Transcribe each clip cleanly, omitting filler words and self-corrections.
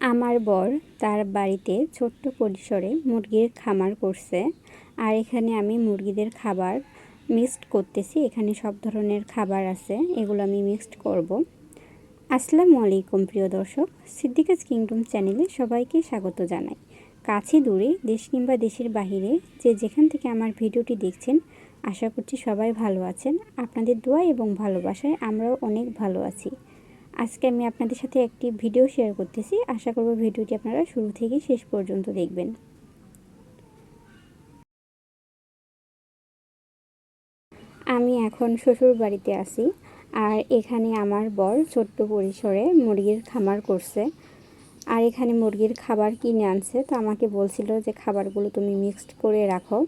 আমার বর তার বাড়িতে ছোট্ট পরিসরে মুরগির খামার করছে। আর এখানে আমি মুরগিদের খাবার মিক্সড করতেছি। এখানে সব ধরনের খাবার আছে, এগুলো আমি মিক্সড করব। আসসালামু আলাইকুম প্রিয় দর্শক, সিদ্দিকাস কিংডম চ্যানেলে সবাইকে স্বাগত জানাই। কাছে দূরে, দেশ কিংবা দেশের বাহিরে যে যেখান থেকে আমার ভিডিওটি দেখছেন, আশা করছি সবাই ভালো আছেন। আপনাদের দোয়া এবং ভালোবাসায় আমরাও অনেক ভালো আছি। আজকে আমি আপনাদের সাথে একটি ভিডিও শেয়ার করতেছি। আশা করব ভিডিওটি আপনারা শুরু থেকে শেষ পর্যন্ত দেখবেন। আমি এখন শ্বশুর বাড়িতে আছি, আর এখানে আমার বর ছোট্ট পরিসরে মুরগির খামার করছে। আর এখানে মুরগির খাবার কিনে আনছে, তো আমাকে বলছিল যে খাবারগুলো তুমি মিক্সড করে রাখো।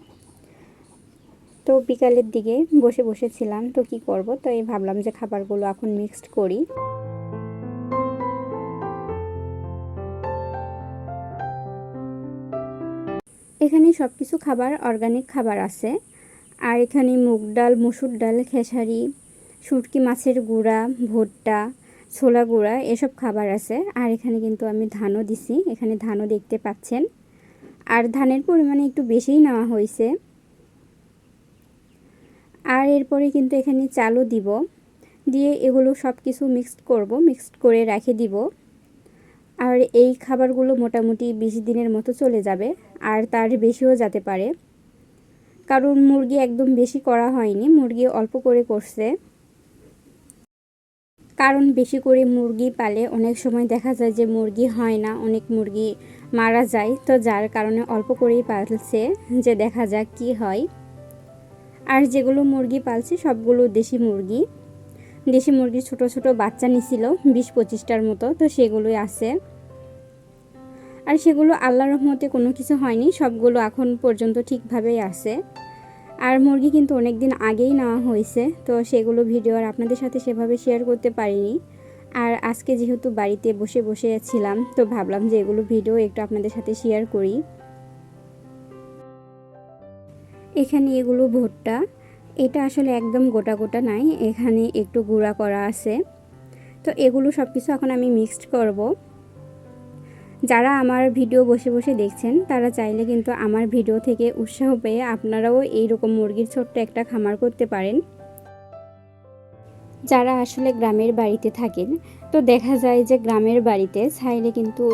তো বিকালের দিকে বসে বসেছিলাম, তো কি করব, তাই ভাবলাম যে খাবারগুলো এখন মিক্সড করি। এখানে সব কিছু খাবার অর্গানিক খাবার আছে। আর এখানে মুগ ডাল, মসুর ডাল, খেসারি, শুটকি মাছের গুঁড়া, ভুট্টা, ছোলা গুঁড়া এসব খাবার আছে। আর এখানে কিন্তু আমি ধানও দিছি, এখানে ধানও দেখতে পাচ্ছেন। আর ধানের পরিমাণে একটু বেশিই নেওয়া হয়েছে। আর এরপরে কিন্তু এখানে চালও দিব, দিয়ে এগুলো সব কিছু মিক্সড করব, মিক্সড করে রেখে দিব। আর এই খাবারগুলো মোটামুটি 20 দিনের মতো চলে যাবে, আর তার বেশিও যেতে পারে। কারণ মুরগি একদম বেশি করা হয়নি, মুরগি অল্প করে করছে। কারণ বেশি করে মুরগি পালে অনেক সময় দেখা যায় যে মুরগি হয় না, অনেক মুরগি মারা যায়। তো যার কারণে অল্প করেই পালছে, যে দেখা যাক কি হয়। আর যেগুলো মুরগি পালছে সবগুলো দেশি মুরগি। দেশি মুরগির ছোট ছোট বাচ্চা নিছিল 20-25টার মতো, তো সেগুলোই আছে। আর সেগুলো আল্লাহর রহমতে কোনো কিছু হয়নি, সবগুলো এখন পর্যন্ত ঠিকভাবেই আছে। আর মুরগি কিন্তু অনেক দিন আগেই নেওয়া হয়েছে, তো সেগুলো ভিডিও আর আপনাদের সাথে সেভাবে শেয়ার করতে পারিনি। আর আজকে যেহেতু বাড়িতে বসে বসে ছিলাম, তো ভাবলাম যে এগুলো ভিডিও একটু আপনাদের সাথে শেয়ার করি। এখানে এগুলো ভুট্টা, এটা আসলে একদম গোটা গোটা নাই, এখানে একটু গুঁড়া করা আছে। তো এগুলো সব কিছু এখন আমি মিক্সড করব। যারা আমার ভিডিও বসে বসে দেখছেন, তারা চাইলে কিন্তু আমার ভিডিও থেকে উৎসাহ পেয়ে আপনারাও এইরকম মুরগির ছোট্ট একটা খামার করতে পারেন। যারা আসলে গ্রামের বাড়িতে থাকেন, তো দেখা যায় যে গ্রামের বাড়িতে চাইলে কিন্তু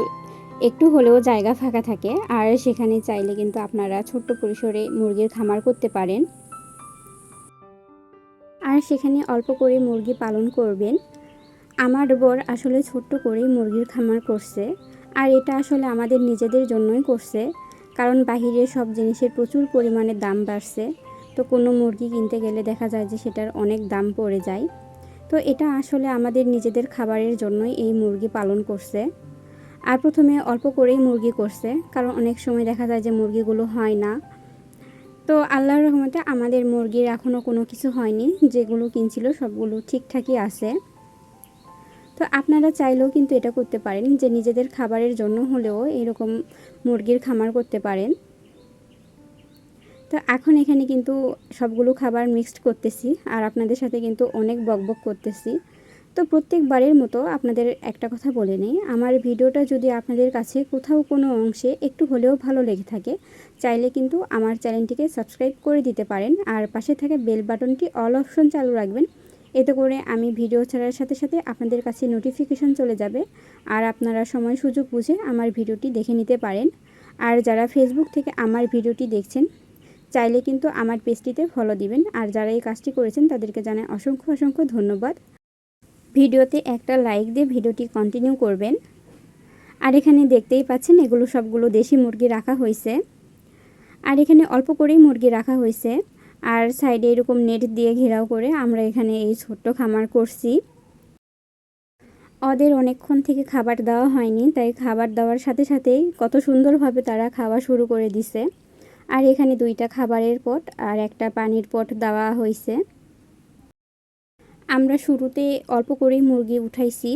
একটু হলেও জায়গা ফাঁকা থাকে, আর সেখানে চাইলে কিন্তু আপনারা ছোট্ট পরিসরে মুরগির খামার করতে পারেন। আর সেখানে অল্প করে মুরগি পালন করবেন। আমার বর আসলে ছোট্ট করেই মুরগির খামার করছে। আর এটা আসলে আমাদের নিজেদের জন্যই করছে, কারণ বাহিরে সব জিনিসের প্রচুর পরিমাণে দাম বাড়ছে। তো কোনো মুরগি কিনতে গেলে দেখা যায় যে সেটার অনেক দাম পড়ে যায়। তো এটা আসলে আমাদের নিজেদের খাবারের জন্যই এই মুরগি পালন করছে। আর প্রথমে অল্প করেই মুরগি করছে, কারণ অনেক সময় দেখা যায় যে মুরগিগুলো হয় না। তো আল্লাহর রহমতে আমাদের মুরগির এখনও কোনো কিছু হয়নি, যেগুলো কিনছিল সবগুলো ঠিকঠাকই আছে। তো আপনারা চাইলেও কিন্তু এটা করতে পারেন, যে নিজেদের খাবারের জন্য হলেও এরকম মুরগির খামার করতে পারেন। তো এখন এখানে কিন্তু সবগুলো খাবার মিক্সড করতেছি, আর আপনাদের সাথে কিন্তু অনেক বকবক করতেছি। তো প্রত্যেকবারের মতো আপনাদের একটা কথা বলে নেই, আমার ভিডিওটা যদি আপনাদের কাছে কোথাও কোনো অংশে একটু হলেও ভালো লেগে থাকে, চাইলে কিন্তু আমার চ্যানেলটিকে সাবস্ক্রাইব করে দিতে পারেন। আর পাশে থাকা বেল বাটনটি অল অপশন চালু রাখবেন, এতে করে আমি ভিডিও ছাড়ার সাথে সাথে আপনাদের কাছে নোটিফিকেশন চলে যাবে, আর আপনারা সময় সুযোগ বুঝে আমার ভিডিওটি দেখে নিতে পারেন। আর যারা ফেসবুক থেকে আমার ভিডিওটি দেখছেন, চাইলে কিন্তু আমার পেজটিতে ফলো দিবেন। আর যারা এই কাজটি করেছেন তাদেরকে জানাই অসংখ্য অসংখ্য ধন্যবাদ। ভিডিওতে একটা লাইক দিয়ে ভিডিওটি কন্টিনিউ করবেন। আর এখানে দেখতেই পাচ্ছেন এগুলো সবগুলো দেশি মুরগি রাখা হয়েছে। আর এখানে অল্প করেই মুরগি রাখা হয়েছে, আর সাইডে এরকম নেট দিয়ে ঘেরাও করে আমরা এখানে এই ছোট্ট খামার করছি। ওদের অনেকক্ষণ থেকে খাবার দেওয়া হয়নি, তাই খাবার দেওয়ার সাথে সাথেই কত সুন্দরভাবে তারা খাওয়া শুরু করে দিছে। আর এখানে 2টা খাবারের পট আর একটা পানির পট দেওয়া হয়েছে। আমরা শুরুতে অল্প করেই মুরগি উঠাইছি,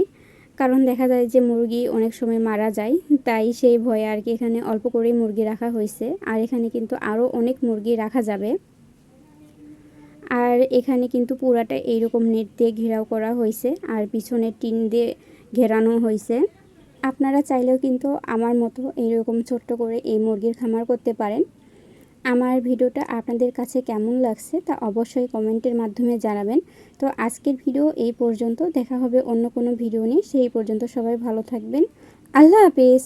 কারণ দেখা যায় যে মুরগি অনেক সময় মারা যায়, তাই সেই ভয়ে আর কি এখানে অল্প করেই মুরগি রাখা হয়েছে। আর এখানে কিন্তু আরও অনেক মুরগি রাখা যাবে। আর এখানে কিন্তু পুরাটা এইরকম নেট দিয়ে ঘেরাও করা হয়েছে, আর পিছনে টিন দিয়ে ঘেরানো হয়েছে। আপনারা চাইলেও কিন্তু আমার মতো এইরকম ছোট্ট করে এই মুরগির খামার করতে পারেন। আমার ভিডিওটা আপনাদের কাছে কেমন লাগছে তা অবশ্যই কমেন্টের মাধ্যমে জানাবেন। তো আজকের ভিডিও এই পর্যন্ত, দেখা হবে অন্য কোনো ভিডিও নিয়ে। সেই পর্যন্ত সবাই ভালো থাকবেন। আল্লাহ হাফেজ।